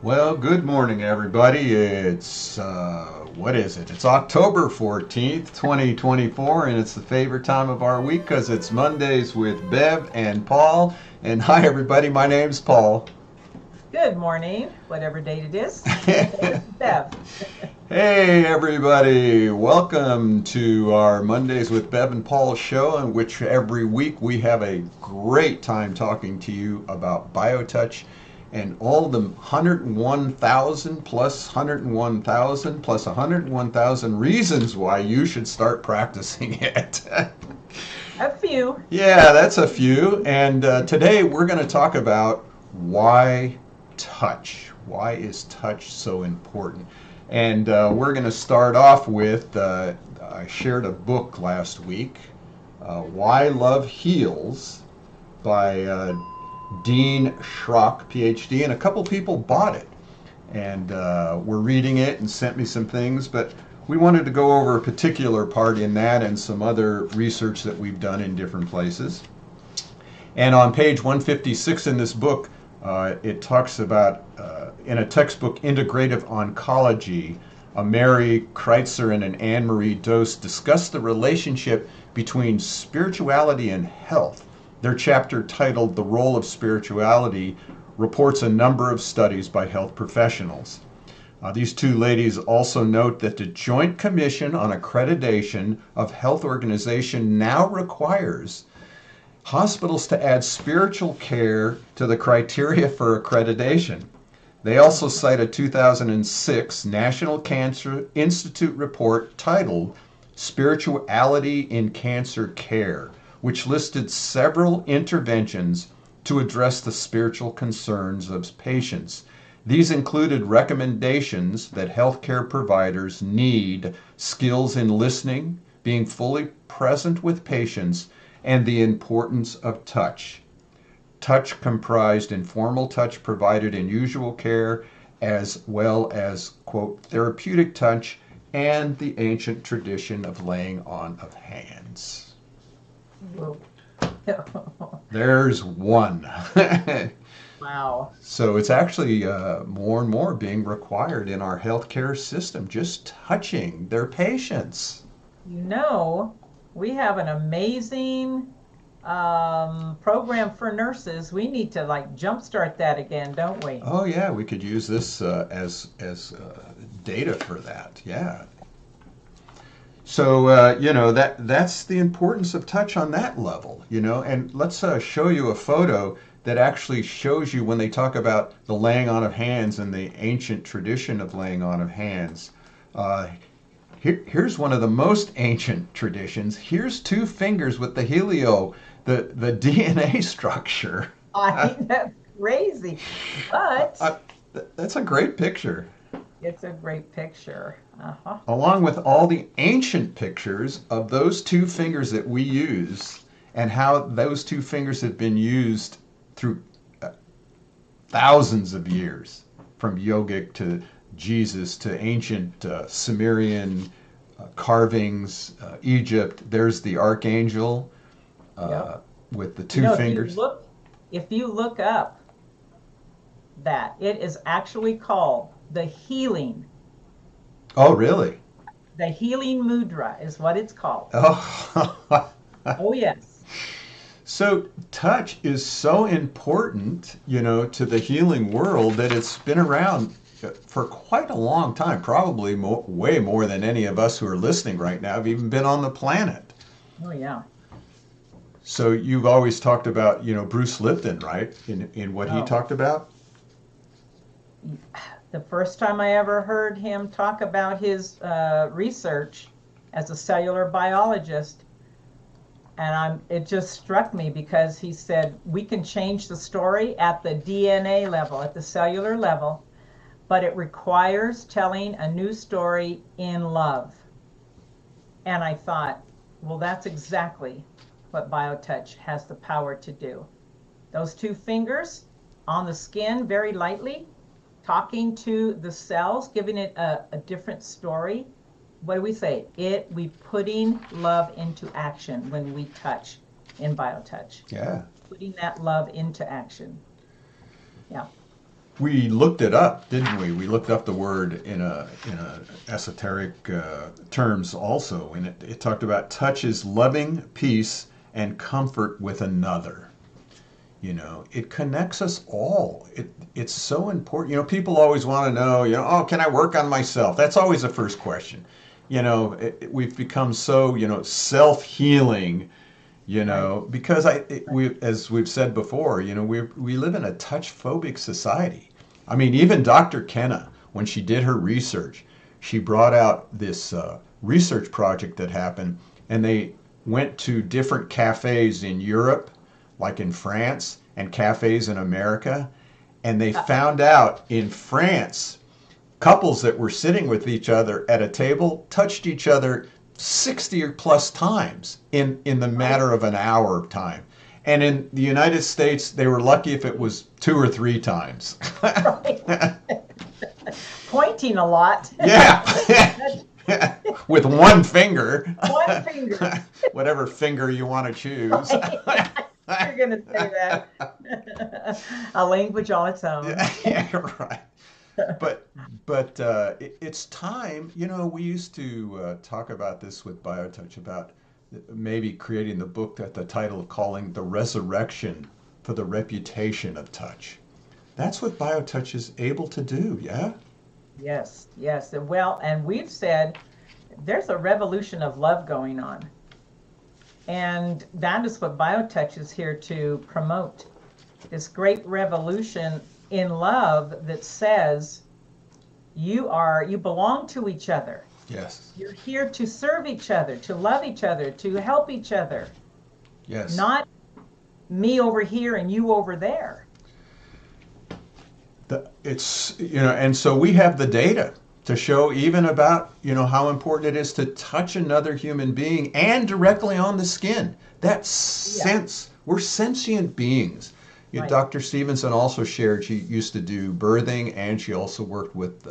Well, good morning, everybody. What is it? It's October 14th, 2024, and it's the favorite time of our week because it's Mondays with Bev and Paul. And hi, everybody. My name's Paul. Good morning, whatever date it is. And this is Bev. Hey, everybody. Welcome to our Mondays with Bev and Paul show, in which every week we have a great time talking to you about BioTouch and all the 101,000 plus 101,000 plus 101,000 reasons why you should start practicing it. A few. Yeah, that's a few. And today we're going to talk about why touch. Why is touch so important? And we're going to start off with I shared a book last week, Why Love Heals, by Dean Schrock, PhD, and a couple people bought it. And were reading it and sent me some things, but we wanted to go over a particular part in that and some other research that we've done in different places. And on page 156 in this book, it talks about, in a textbook, Integrative Oncology, a Mary Kreitzer and an Anne Marie Dose discuss the relationship between spirituality and health. Their chapter, titled The Role of Spirituality, reports a number of studies by health professionals. These two ladies also note that the Joint Commission on Accreditation of Health Organization now requires hospitals to add spiritual care to the criteria for accreditation. They also cite a 2006 National Cancer Institute report titled Spirituality in Cancer Care, which listed several interventions to address the spiritual concerns of patients. These included recommendations that healthcare providers need skills in listening, being fully present with patients, and the importance of touch. Touch comprised informal touch provided in usual care, as well as, quote, therapeutic touch and the ancient tradition of laying on of hands. Whoa. There's one. Wow. So it's actually more and more being required in our healthcare system, just touching their patients. You know, we have an amazing program for nurses. We need to like jumpstart that again, don't we? Oh yeah, we could use this as data for that. Yeah. So that's the importance of touch on that level. And let's show you a photo that actually shows you when they talk about the laying on of hands and the ancient tradition of laying on of hands. Uh, here's one of the most ancient traditions. Here's two fingers with the helio, the DNA structure. That's crazy. But Uh, that's a great picture. it's a great picture. Uh-huh. Along with all the ancient pictures of those two fingers that we use and how those two fingers have been used through thousands of years, from yogic to Jesus to ancient Sumerian carvings, Egypt. There's the archangel Yep. with the You two know, fingers. if you look up that, it is actually called the healing. Oh, really? The healing mudra is what it's called. Oh. Oh, yes. So touch is so important, to the healing world that it's been around for quite a long time, probably way more than any of us who are listening right now have even been on the planet. Oh, yeah. So you've always talked about, Bruce Lipton, right? In what he Oh, talked about? the first time I ever heard him talk about his research as a cellular biologist, and it just struck me because he said we can change the story at the DNA level, at the cellular level, but it requires telling a new story in love. And I thought, well, that's exactly what BioTouch has the power to do. Those two fingers on the skin very lightly, talking to the cells, giving it a different story. What do we say? We putting love into action when we touch in BioTouch. Yeah. Putting that love into action. Yeah. We looked it up, didn't we? We looked up the word in a esoteric terms also, and it talked about touch is loving peace and comfort with another. You know, it connects us all. It's so important. You know, people always want to know, you know, oh, can I work on myself? That's always the first question. You know, we've become so, you know, self-healing, you know, because as we've said before, you know, we live in a touch phobic society. I mean, even Dr. Kenna, when she did her research, she brought out this research project that happened, and they went to different cafes in Europe, like in France, and cafes in America, and they found out in France, couples that were sitting with each other at a table touched each other 60 or plus times in the matter of an hour of time. And in the United States, they were lucky if it was 2 or 3 times. Pointing a lot. Yeah. With one finger. One finger. Whatever finger you want to choose. You're going to say that. A language all its own. Yeah, right. But it's time. You know, we used to talk about this with BioTouch about maybe creating the book that the title of calling The Resurrection for the Reputation of Touch. That's what BioTouch is able to do, yeah? Yes, yes. Well, and we've said there's a revolution of love going on. And that is what BioTouch is here to promote. This great revolution in love that says you belong to each other. Yes. You're here to serve each other, to love each other, to help each other. Yes. Not me over here and you over there. It's, you know, and so we have the data to show even about, you know, how important it is to touch another human being and directly on the skin. That sense, we're sentient beings. You know, Right. Dr. Stevenson also shared she used to do birthing, and she also worked with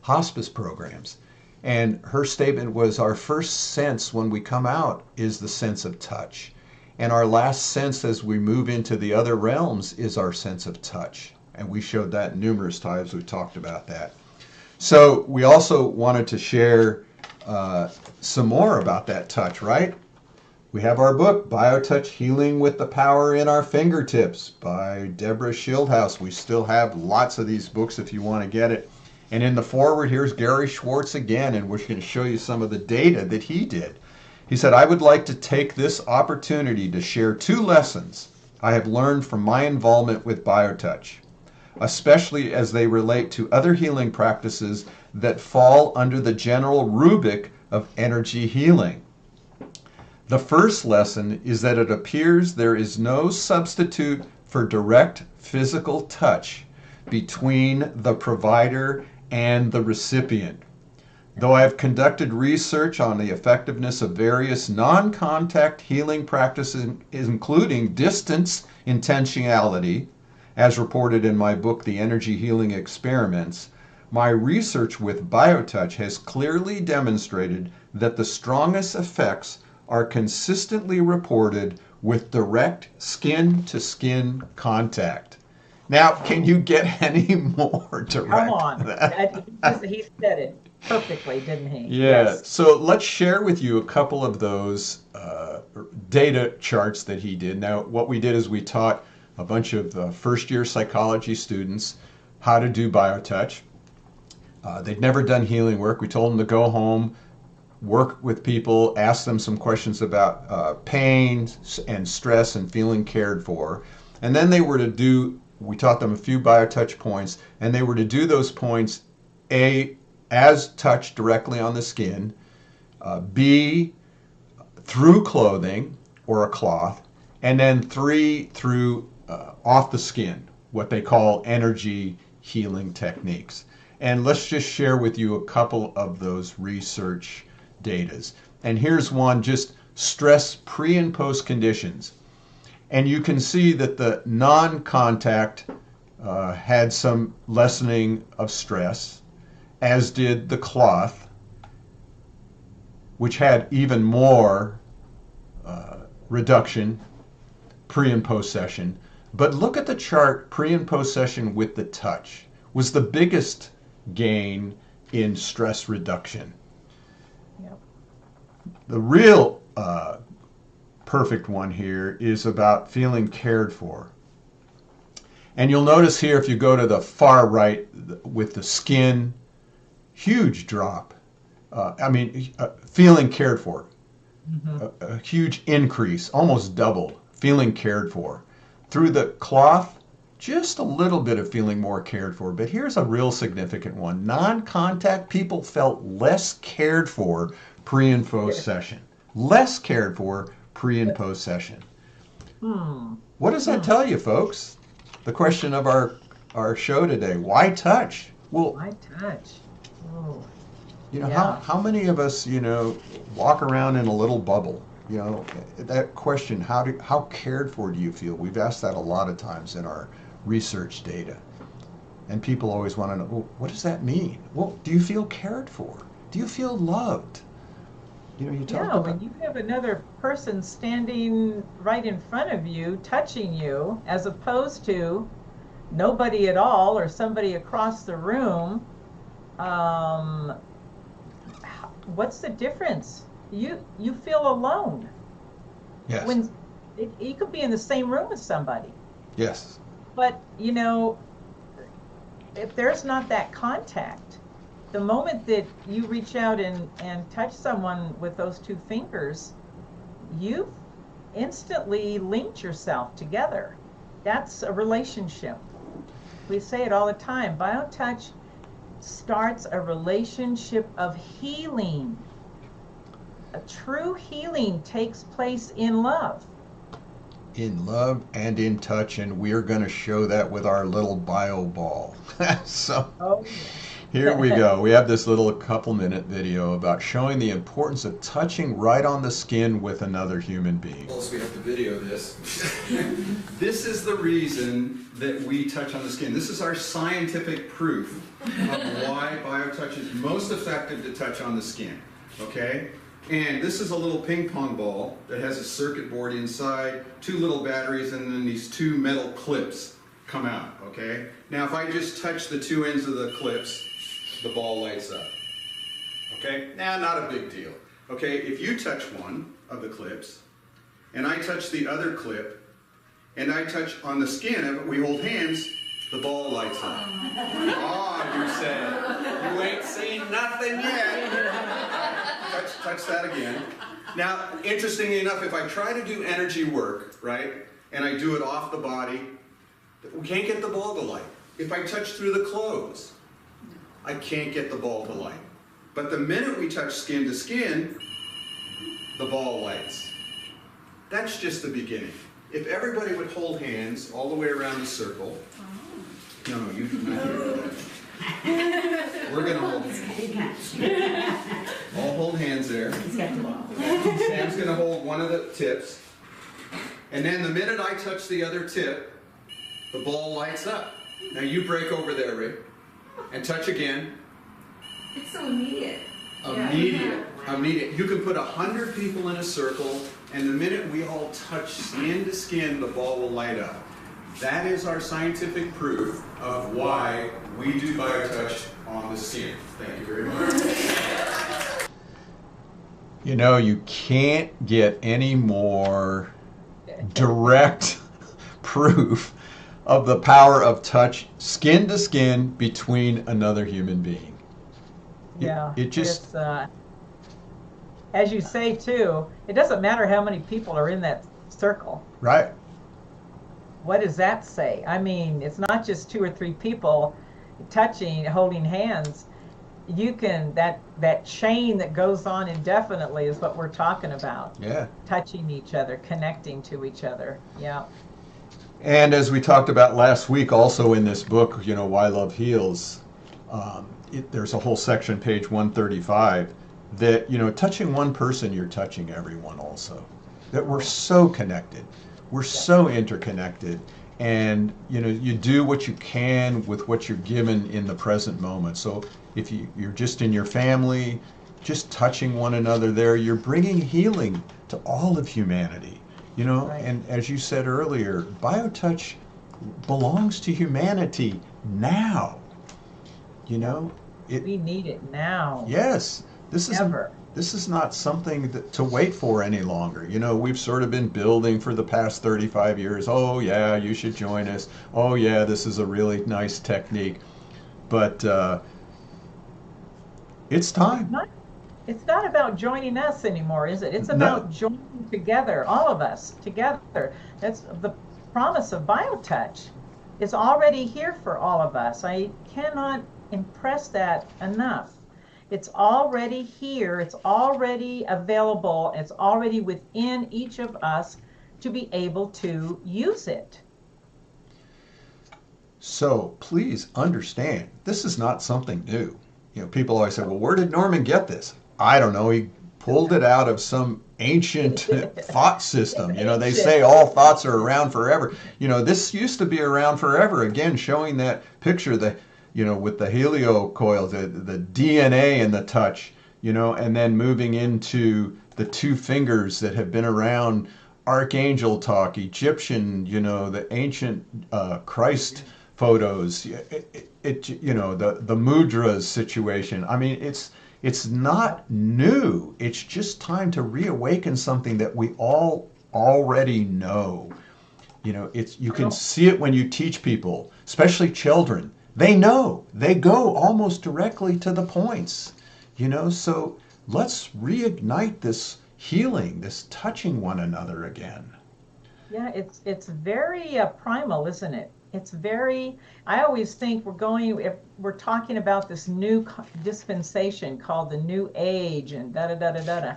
hospice programs. And her statement was, our first sense when we come out is the sense of touch. And our last sense as we move into the other realms is our sense of touch. And we showed that numerous times. We talked about that. So we also wanted to share some more about that touch, right? We have our book, BioTouch Healing with the Power in Our Fingertips by Deborah Schildhouse. We still have lots of these books if you want to get it. And in the foreword, here's Gary Schwartz again, and we're going to show you some of the data that he did. He said, I would like to take this opportunity to share 2 lessons I have learned from my involvement with BioTouch, especially as they relate to other healing practices that fall under the general rubric of energy healing. The first lesson is that it appears there is no substitute for direct physical touch between the provider and the recipient. Though I have conducted research on the effectiveness of various non-contact healing practices, including distance intentionality, as reported in my book, The Energy Healing Experiments, my research with BioTouch has clearly demonstrated that the strongest effects are consistently reported with direct skin-to-skin contact. Now, can you get any more direct? Come on. He said it perfectly, didn't he? Yeah. Yes. So let's share with you a couple of those data charts that he did. Now, what we did is we taught a bunch of first-year psychology students how to do BioTouch. They'd never done healing work. We told them to go home, work with people, ask them some questions about pain and stress and feeling cared for. And then they were to do, we taught them a few BioTouch points, and they were to do those points, A, as touched directly on the skin, B, through clothing or a cloth, and then 3, through off the skin, what they call energy healing techniques. And let's just share with you a couple of those research datas. And here's one, just stress pre and post conditions. And you can see that the non-contact had some lessening of stress, as did the cloth, which had even more reduction pre and post session. But look at the chart pre and post session with the touch. was the biggest gain in stress reduction. Yep. The real perfect one here is about feeling cared for. And you'll notice here, if you go to the far right with the skin, huge drop. Feeling cared for. A huge increase, almost doubled, feeling cared for. Through the cloth, just a little bit of feeling more cared for. But here's a real significant one. Non-contact people felt less cared for pre and post session. Less cared for pre and post session. What does that tell you, folks? The question of our show today, why touch? Well, why touch? Oh. How many of us, walk around in a little bubble? That question, how cared for do you feel? We've asked that a lot of times in our research data. And people always want to know, well, what does that mean? Well, do you feel cared for? Do you feel loved? You talk about... when you have another person standing right in front of you, touching you, as opposed to nobody at all or somebody across the room, what's the difference? You feel alone. Yes. When you could be in the same room with somebody. Yes. But if there's not that contact, the moment that you reach out and touch someone with those two fingers, you've instantly linked yourself together. That's a relationship. We say it all the time. BioTouch starts a relationship of healing. A true healing takes place in love. In love and in touch, and we're going to show that with our little bio ball. So here we go. We have this little couple-minute video about showing the importance of touching right on the skin with another human being. Well, so we have to video this. This is the reason that we touch on the skin. This is our scientific proof of why BioTouch is most effective to touch on the skin. Okay? And this is a little ping pong ball that has a circuit board inside, 2 little batteries, and then these 2 metal clips come out. Okay? Now, if I just touch the 2 ends of the clips, the ball lights up. Okay? Now, not a big deal. Okay? If you touch one of the clips, and I touch the other clip, and I touch on the skin of it, we hold hands, the ball lights up. Oh, you said, you ain't seen nothing yet. Touch that again. Now, interestingly enough, if I try to do energy work, right, and I do it off the body, we can't get the ball to light. If I touch through the clothes, I can't get the ball to light. But the minute we touch skin to skin, the ball lights. That's just the beginning. If everybody would hold hands all the way around the circle. No, you do not do that. We're going to hold hands. All hold hands there. Sam's going to hold one of the tips. And then the minute I touch the other tip, the ball lights up. Now you break over there, Rick, and touch again. It's so immediate. Immediate. You can put 100 people in a circle, and the minute we all touch skin to skin, the ball will light up. That is our scientific proof of why we do BioTouch on the skin. Thank you very much. You can't get any more direct proof of the power of touch, skin to skin, between another human being. Yeah. It just... as you say, too, it doesn't matter how many people are in that circle. Right. What does that say? I mean, it's not just 2 or 3 people touching, holding hands. You can, that chain that goes on indefinitely is what we're talking about. Yeah. Touching each other, connecting to each other. Yeah. And as we talked about last week, also in this book, Why Love Heals, there's a whole section, page 135, that, touching one person, you're touching everyone also. That we're so connected. We're so interconnected, and you do what you can with what you're given in the present moment. So if you're just in your family, just touching one another there, you're bringing healing to all of humanity. Right. And as you said earlier, BioTouch belongs to humanity now. You know, We need it now. yes, this is Ever. this is not something to wait for any longer. You know, we've sort of been building for the past 35 years. Oh yeah, you should join us. Oh yeah, this is a really nice technique. But it's It's time. not, it's not about joining us anymore, is it? It's No, about joining together, all of us together. That's the promise of BioTouch. It's already here for all of us. I cannot impress that enough. It's already here. It's already available. It's already within each of us to be able to use it. so please understand, this is not something new. You know, people always say, well, where did Norman get this? I don't know. He pulled it out of some ancient thought system. You know, they Ancient. say all thoughts are around forever. You know, this used to be around forever. Again, showing that picture, you know, with the helio coils, the DNA in the touch, you know, and then moving into the two fingers that have been around, archangel talk, Egyptian, you know, the ancient Christ photos, you know, the mudras situation. I mean, it's not new. It's just time to reawaken something that we all already know. You know, it's you can see it when you teach people, especially children. They know. They go almost directly to the points. You know, so let's reignite this healing, this touching one another again. Yeah, it's very primal, isn't it? It's very. I always think if we're talking about this new dispensation called the New Age and da da da da da da.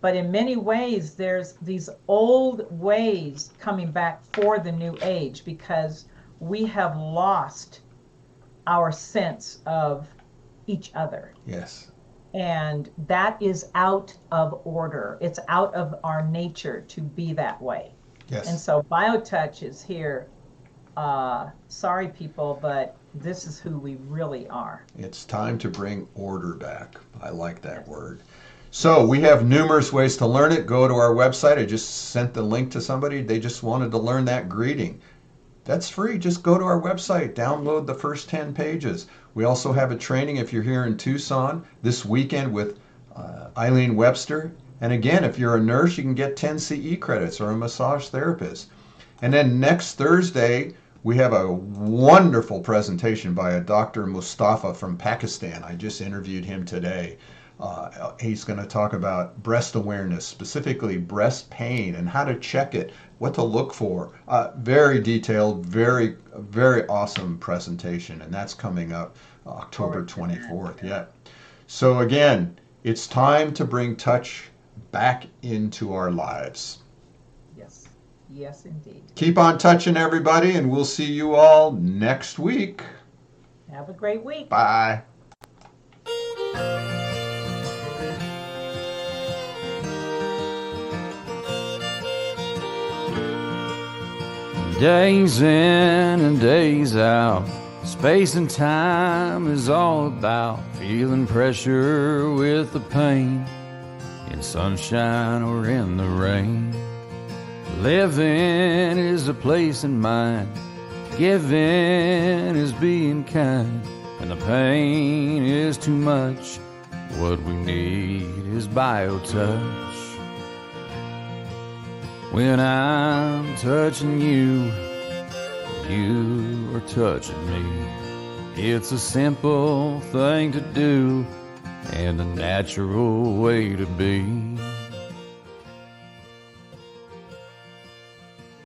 But in many ways, there's these old ways coming back for the New Age because we have lost our sense of each other. Yes. And that is out of order. It's out of our nature to be that way. And Yes. so BioTouch is here. Sorry, people, but this is who we really are. It's time to bring order back. I like that Yes. word. So we have numerous ways to learn it. Go to our website. I just sent the link to somebody. They just wanted to learn that greeting. That's free. Just go to our website, download the first 10 pages. We also have a training if you're here in Tucson this weekend with Eileen Webster. And again, if you're a nurse, you can get 10 CE credits or a massage therapist. And then next Thursday, we have a wonderful presentation by a Dr. Mustafa from Pakistan. I just interviewed him today. He's going to talk about breast awareness, specifically breast pain and how to check it, what to look for. Very detailed, very, very awesome presentation, and that's coming up October 24th. Yeah. So again, it's time to bring touch back into our lives. Yes. Yes, indeed. Keep on touching, everybody, and we'll see you all next week. Have a great week. Bye. Days in and days out, space and time is all about feeling pressure with the pain, in sunshine or in the rain. Living is a place in mind, giving is being kind, and the pain is too much. What we need is BioTouch. When I'm touching you, you are touching me. It's a simple thing to do and a natural way to be.